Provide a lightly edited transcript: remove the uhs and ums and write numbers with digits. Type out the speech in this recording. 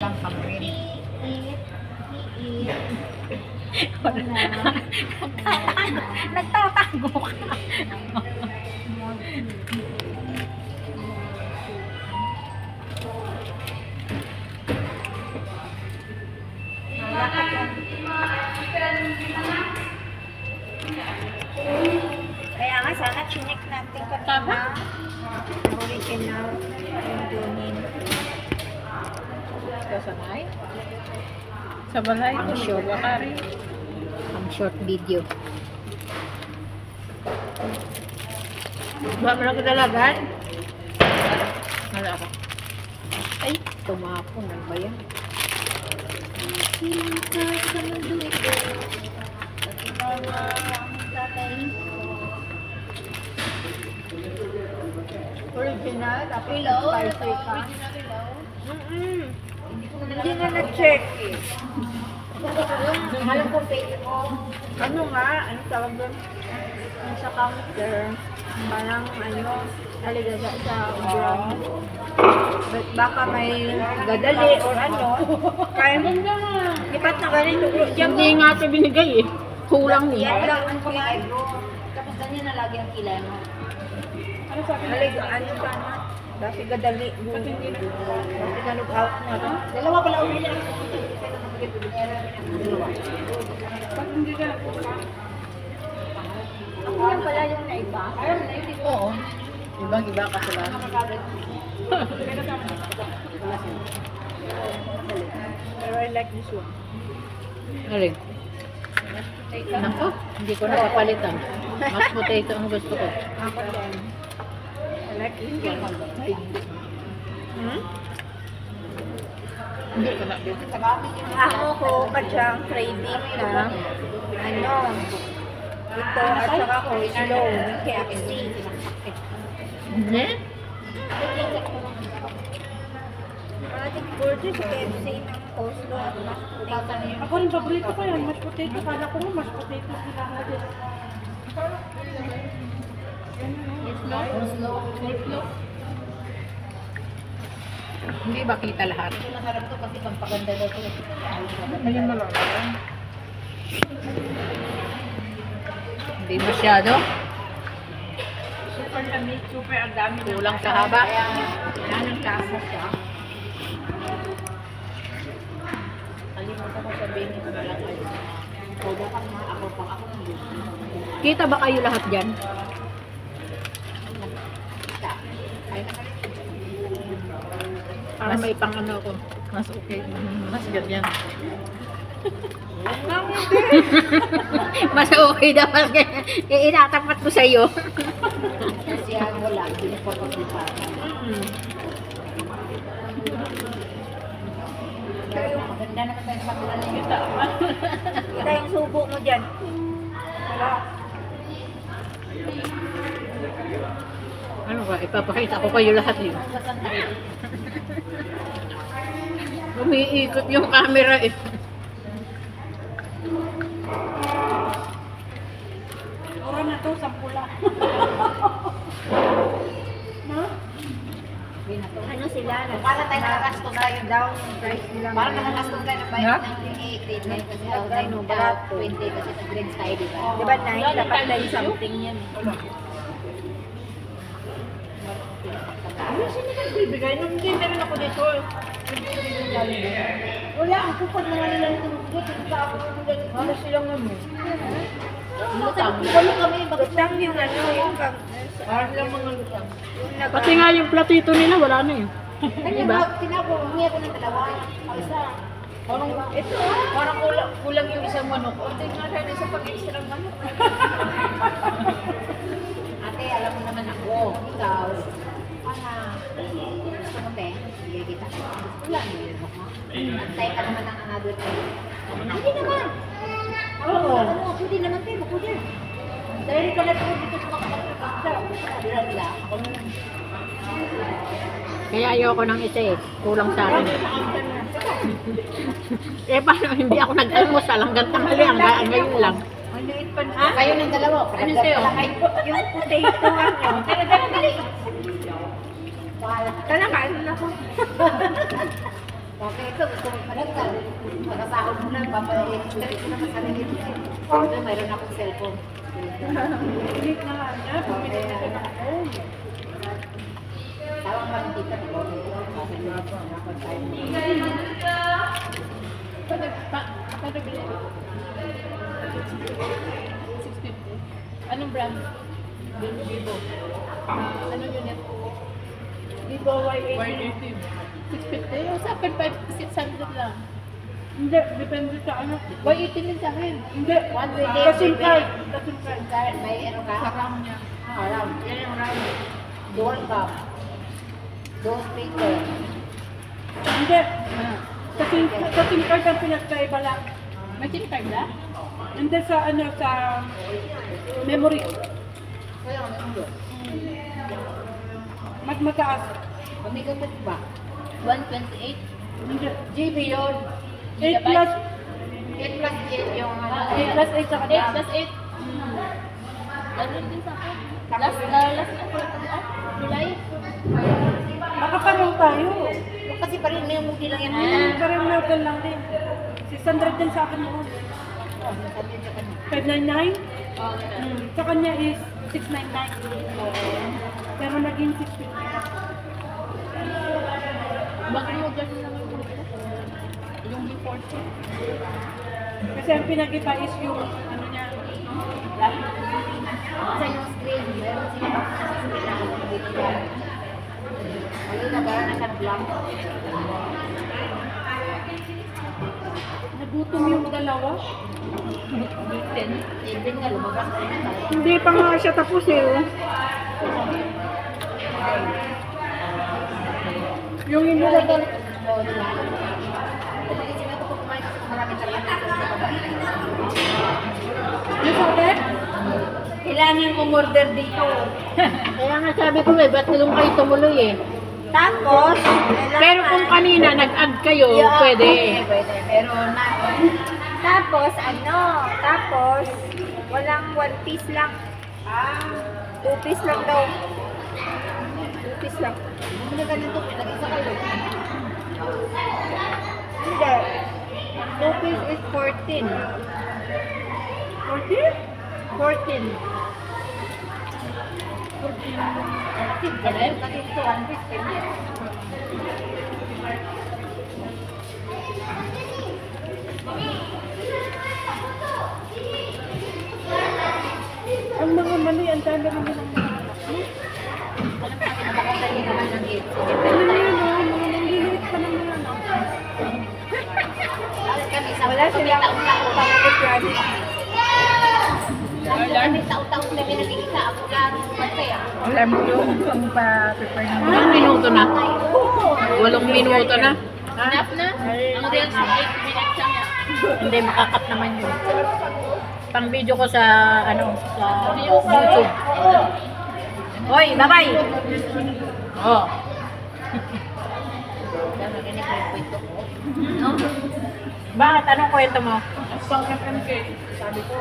Ang kamrin. Nagtatago ka. Kaya nga sana chinek natin kanina. Original yung dunin. Kasanay? Sa balay ko, short wakari. Ang short video. Ba, malaki dalagan? Wala ka. Ay, tumapon. Ano ba yan? Original, tapos spicy ka. Hindi nga na-check eh. Alam ko fake ko. Ano nga? Ano tawag doon? Sa counter. Parang ano, naligaga sa ground. But baka may gadali or ano. Kaya lipat na ganito. Hindi nga ito binigay eh. Kulang eh. Yan lang ang kulay bro. Tapos ganyan na lagi ang kilay mo. Ano sabi na? Ano ka na? Dati gadali. Dati nalog out na. Dalawa pala ulit yan. Ba't hindi ka na ako yan pala yung naiba. Oo. Ibang-iba kasi lang. Pero I like this one. Aling. Nako, hindi ko napapalitan. Mas potato ang gusto ko. Ako din. I like this one. Hindi ko na. Ako ko kadyang craving na ano ito at saka ko slow KFC. Hindi? Ating burger sa KFC ng coleslaw at mashed potato. Ako rin, paborito ko yan. Mashed potato. Kala ko nga mashed potato sila nga din. Hindi ba kita lahat? Masarap to kasi pampaganda daw to. Ayun na lang. Hindi masyado. Super lamig, super ang dami. Kulang sa haba. Yan ang kasa siya. Kalimutan ko sabihin ito na lang ay Koda pa nga ako pa ako ng Kita ba kayo lahat dyan? Para may pang ano ko. Mas okay. Mas ganyan. Mas okay daw. Inatapat ko sa'yo. Kasi wala, hindi na po pag-iparan. Pero maganda naman tayo sa pagkalan kita. Kita yung subo mo dyan. Wala. Ano ba? Ipapakita ko kayo lahat yun. Umiikot yung camera eh. Ora na to, sampula. Ano sila? Para tayo nakakastong tayo down yung price nila. Para nakakastong tayo ng bayad ng grade 9 kasi grade 9 dapat 20 kasi sa grades tayo, di ba? Di ba 9? Dapat 9 something yan. Ano sino ka bibigay? Nung hindi meron ako dito. Wala, ang kupad na nga nila nito. Ano silang naman? Lutang. Wala kami yung lutang yung ano, yung kang... Parang lang mga lutang. Pati nga yung platito nila, wala na eh. Diba? Tinapong niya ko ng dalawa. Ang isa. Parang ito, parang kulang yung isang manok. O, tingnan tayo sa pag-iisa ng manok. Ate, alam mo naman ako. Ikaw. Gusto mo, te? Sige kita. Wala na yung mo. Antay ka naman ng another time. Hindi naman. Oo. Ano, pwede naman, te. Makuha. Dahil ka na ito dito sa makakapagkakta. Dila. Ako naman. Kaya ayoko ng isa eh. Kulang sa akin. Eh paano hindi ako nag-almusal hanggang tanghali hanggang ngayon lang. Maliit pa na. Kayo ng dalawa. Ano sa'yo? Yung potato ano. Dali. Talaga, ano na ko? Okay, ito gusto mo panagtal. Pagkasahod mo na, papayagin ko na masarili. Ito, mayroon akong cellphone. Ulit na nga niya. Bumili na siya ng phone. Tawang pa ng tita, di ba? Kasi nga po, nakon tayo. Paano bilhin? 650. Anong brand? Vivo. Anong unit? Vivo Y80. 650? O sa akin, 600 lang. Hindi, depende sa ano. Y80 din sa akin. Hindi. One way day, Kasim card. Kasim card. Card, may ano ka? Sa RAM niya. Alam. Yan yung RAM. Dual cup. Dual speaker. Hindi. Ah. Kasim card ang pinagkaiba lang. May SIM card na? Hindi sa ano, sa memory. Kaya ano yung dual? Mas mataas. Pamigapit ba? 128. Hindi. GB yun. 8 plus 8 plus 8 yung ano. 8 plus 8 sa 8 kanya. plus 8. Ganun din sa akin. Last na po ito. July. Baka pareho tayo. Kasi pa rin may mudi lang yan. Pareho model lang din. 600 din sa akin noon. Sabi niya ka na. 599. Oh, ganun. Sa kanya is 699. Pero naging 650 na. Bagong model na naman yung yung B40. Kasi ang pinag-iba is yung ano niya. Sa yung screen, meron sila sa screen na dito yan. Ayun, nagkaroon na ng blank. Nagutom yung dalawa. B10. Even nga lumabas na yun. Hindi pa nga siya tapos eh. Oh. Yung hindi na Oo, diba? Kasi sila ito kung kumain kasi maraming talaga sa baba. yung sabi, Kailangan umorder dito. Kaya nga sabi ko eh, ba't nung kayo tumuloy eh? Tapos, Pero kung kanina nag-add kayo, pwede. Pwede, pero na. tapos walang 1 piece lang. 2 piece lang daw. 2 piece lang. Bumili ka nito, pinag-isa kayo. Hindi. 2 piece is 14. 14? 14. Kasi ito, 1 piece, pwede. Ang mga mali, ang dami naman ng mga anak mo. Nakakatayin naman ng gift. Ano na yun, oh, mga nangiliit pa ng mga anak. Kami sa Wala silang taon-taon. pangkit yan. Kami taon-taon kami nagkikita. Ako lang, masaya. Alam mo yung pang-prepare na. 8 minuto na. 8 minuto na. Enough na? Ang reels 8 minutes lang yan. Hindi, makakat naman yun. Pang video ko sa, sa YouTube. Hoy, bye-bye! Oh. Bakit? Anong kwento mo? Pang FMK. Sabi ko.